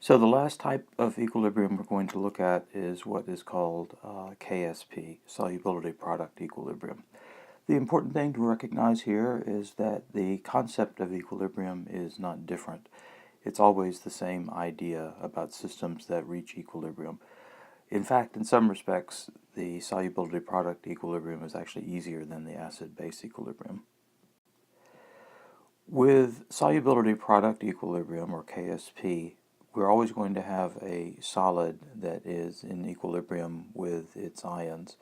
So the last type of equilibrium we're going to look at is what is called KSP, solubility product equilibrium. The important thing to recognize here is that the concept of equilibrium is not different. It's always the same idea about systems that reach equilibrium. In fact, in some respects, the solubility product equilibrium is actually easier than the acid-base equilibrium. With solubility product equilibrium, or KSP, we're always going to have a solid that is in equilibrium with its ions.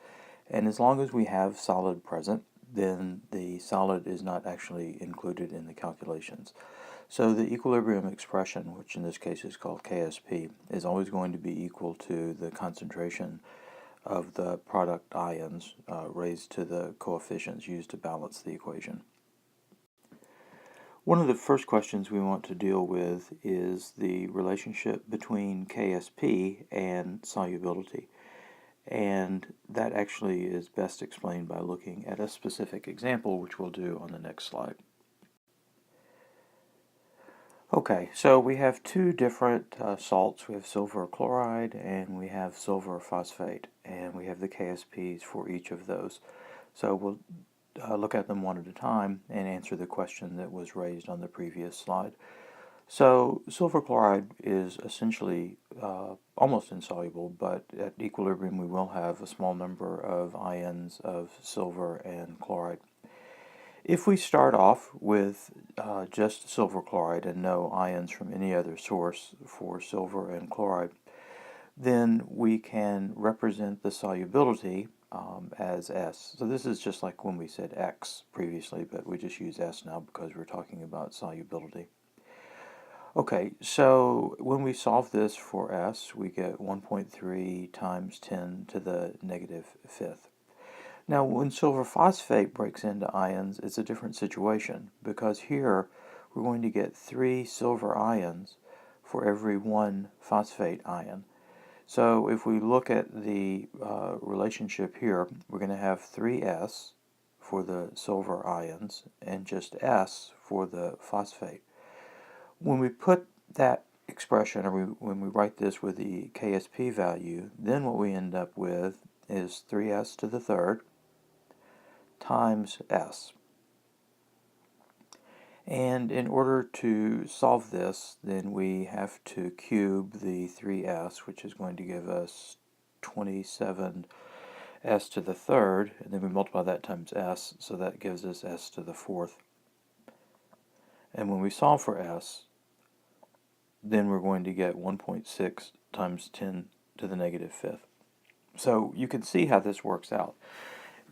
And as long as we have solid present, then the solid is not actually included in the calculations. So the equilibrium expression, which in this case is called KSP, is always going to be equal to the concentration of the product ions raised to the coefficients used to balance the equation. One of the first questions we want to deal with is the relationship between KSP and solubility. And that actually is best explained by looking at a specific example, which we'll do on the next slide. Okay, so we have two different salts. We have silver chloride and we have silver phosphate, and we have the KSPs for each of those. So we'll look at them one at a time and answer the question that was raised on the previous slide. So silver chloride is essentially almost insoluble, but at equilibrium we will have a small number of ions of silver and chloride. If we start off with just silver chloride and no ions from any other source for silver and chloride, then we can represent the solubility as S. So this is just like when we said X previously, but we just use S now because we're talking about solubility. Okay, so when we solve this for S, we get 1.3 times 10 to the negative fifth. Now, when silver phosphate breaks into ions, it's a different situation, because here we're going to get 3 silver ions for every 1 phosphate ion. So if we look at the relationship here, we're going to have 3s for the silver ions and just s for the phosphate. When we put that expression, or when we write this with the KSP value, then what we end up with is 3s to the third times s. And in order to solve this, then we have to cube the 3s, which is going to give us 27s to the third, and then we multiply that times s, so that gives us s to the fourth. And when we solve for s, then we're going to get 1.6 times 10 to the negative fifth. So you can see how this works out.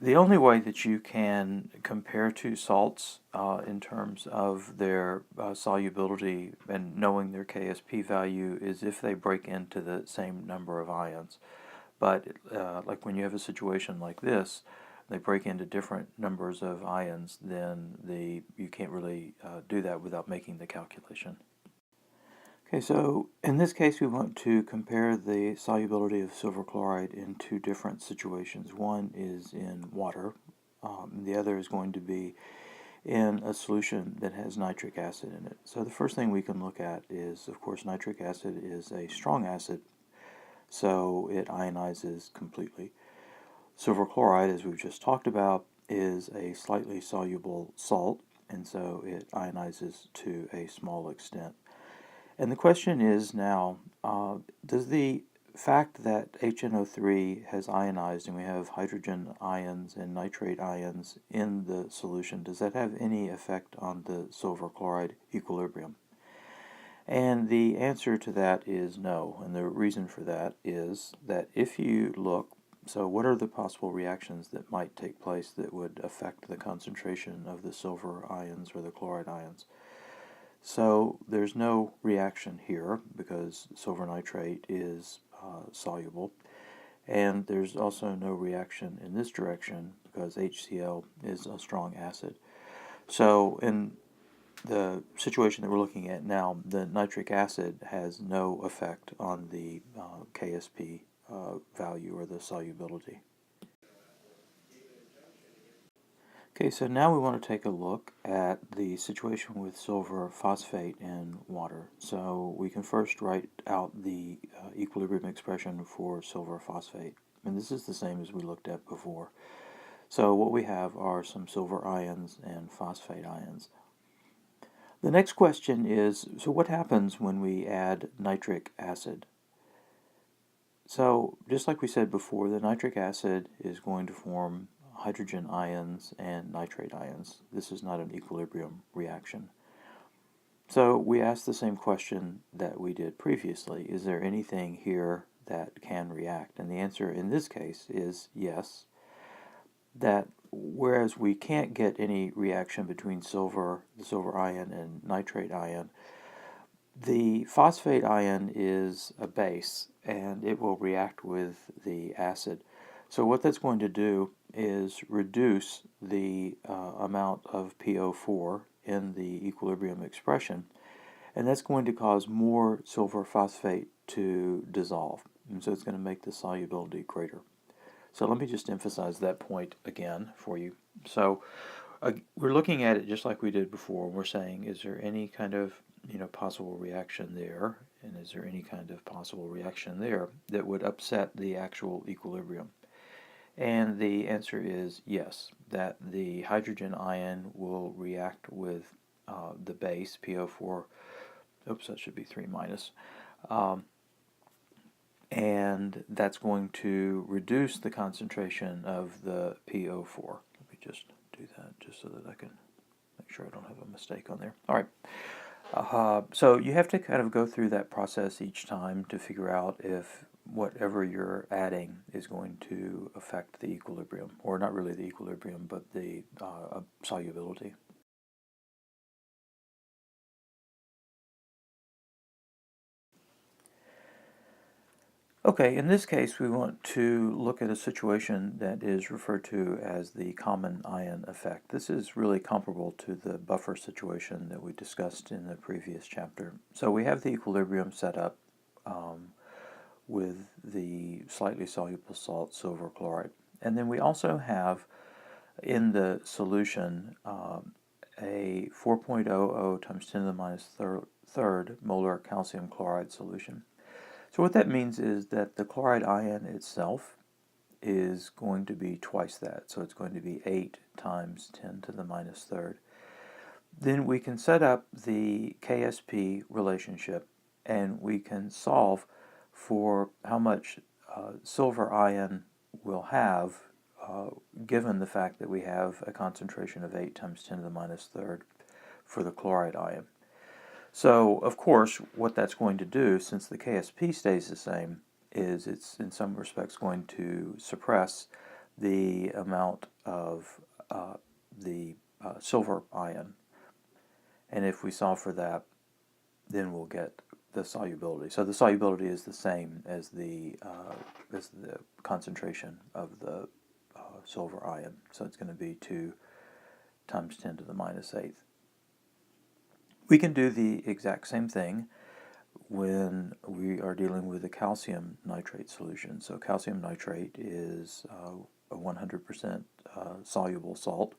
The only way that you can compare two salts in terms of their solubility and knowing their KSP value is if they break into the same number of ions. But like when you have a situation like this, they break into different numbers of ions, then you can't really do that without making the calculation. Okay, so in this case we want to compare the solubility of silver chloride in two different situations. One is in water, the other is going to be in a solution that has nitric acid in it. So the first thing we can look at is, of course, nitric acid is a strong acid, so it ionizes completely. Silver chloride, as we've just talked about, is a slightly soluble salt, and so it ionizes to a small extent. And the question is now, does the fact that HNO3 has ionized and we have hydrogen ions and nitrate ions in the solution, does that have any effect on the silver chloride equilibrium? And the answer to that is no, and the reason for that is that if you look, so what are the possible reactions that might take place that would affect the concentration of the silver ions or the chloride ions? So there's no reaction here because silver nitrate is soluble, and there's also no reaction in this direction because HCl is a strong acid. So in the situation that we're looking at now, the nitric acid has no effect on the KSP value or the solubility. Okay, so now we want to take a look at the situation with silver phosphate in water. So we can first write out the equilibrium expression for silver phosphate. And this is the same as we looked at before. So what we have are some silver ions and phosphate ions. The next question is, so what happens when we add nitric acid? So just like we said before, the nitric acid is going to form hydrogen ions and nitrate ions. This is not an equilibrium reaction. So we asked the same question that we did previously. Is there anything here that can react? And the answer in this case is yes. That whereas we can't get any reaction between the silver ion and nitrate ion, the phosphate ion is a base and it will react with the acid. So what that's going to do is reduce the amount of PO4 in the equilibrium expression, and that's going to cause more silver phosphate to dissolve. And so it's going to make the solubility greater. So let me just emphasize that point again for you. So we're looking at it just like we did before. We're saying, is there any kind of possible reaction there, and is there any kind of possible reaction there that would upset the actual equilibrium? And the answer is yes, that the hydrogen ion will react with the base, PO4, oops, that should be 3 minus, and that's going to reduce the concentration of the PO4. Let me just do that just so that I can make sure I don't have a mistake on there. All right. So you have to kind of go through that process each time to figure out if whatever you're adding is going to affect the equilibrium, or not really the equilibrium, but the solubility. Okay, in this case we want to look at a situation that is referred to as the common ion effect. This is really comparable to the buffer situation that we discussed in the previous chapter. So we have the equilibrium set up with the slightly soluble salt silver chloride. And then we also have in the solution a 4.00 times 10 to the minus third molar calcium chloride solution. So what that means is that the chloride ion itself is going to be twice that. So it's going to be 8 times 10 to the minus third. Then we can set up the KSP relationship and we can solve for how much silver ion we'll have given the fact that we have a concentration of 8 times 10 to the minus third for the chloride ion. So, of course, what that's going to do, since the KSP stays the same, is it's in some respects going to suppress the amount of the silver ion. And if we solve for that, then we'll get the solubility. So the solubility is the same as the concentration of the silver ion. So it's going to be 2 times 10 to the minus 8th. We can do the exact same thing when we are dealing with a calcium nitrate solution. So calcium nitrate is a 100% soluble salt.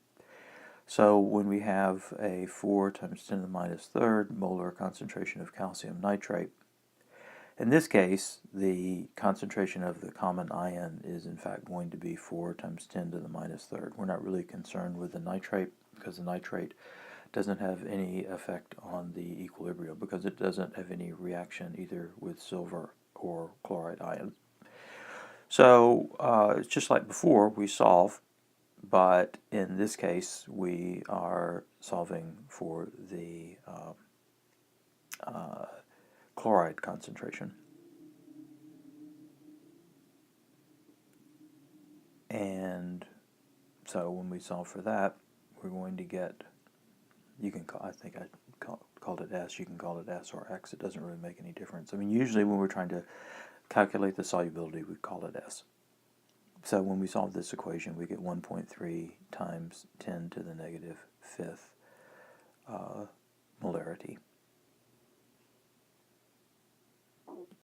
So when we have a 4 times 10 to the minus third molar concentration of calcium nitrate, in this case, the concentration of the common ion is in fact going to be 4 times 10 to the minus third. We're not really concerned with the nitrate because the nitrate doesn't have any effect on the equilibrium because it doesn't have any reaction either with silver or chloride ion. So it's just like before, we solve, but in this case we are solving for the chloride concentration. And so when we solve for that, we're going to get, you can call, I think I called it S, you can call it S or X, it doesn't really make any difference. I mean, usually when we're trying to calculate the solubility, we call it S. So when we solve this equation, we get 1.3 times 10 to the negative 5th molarity.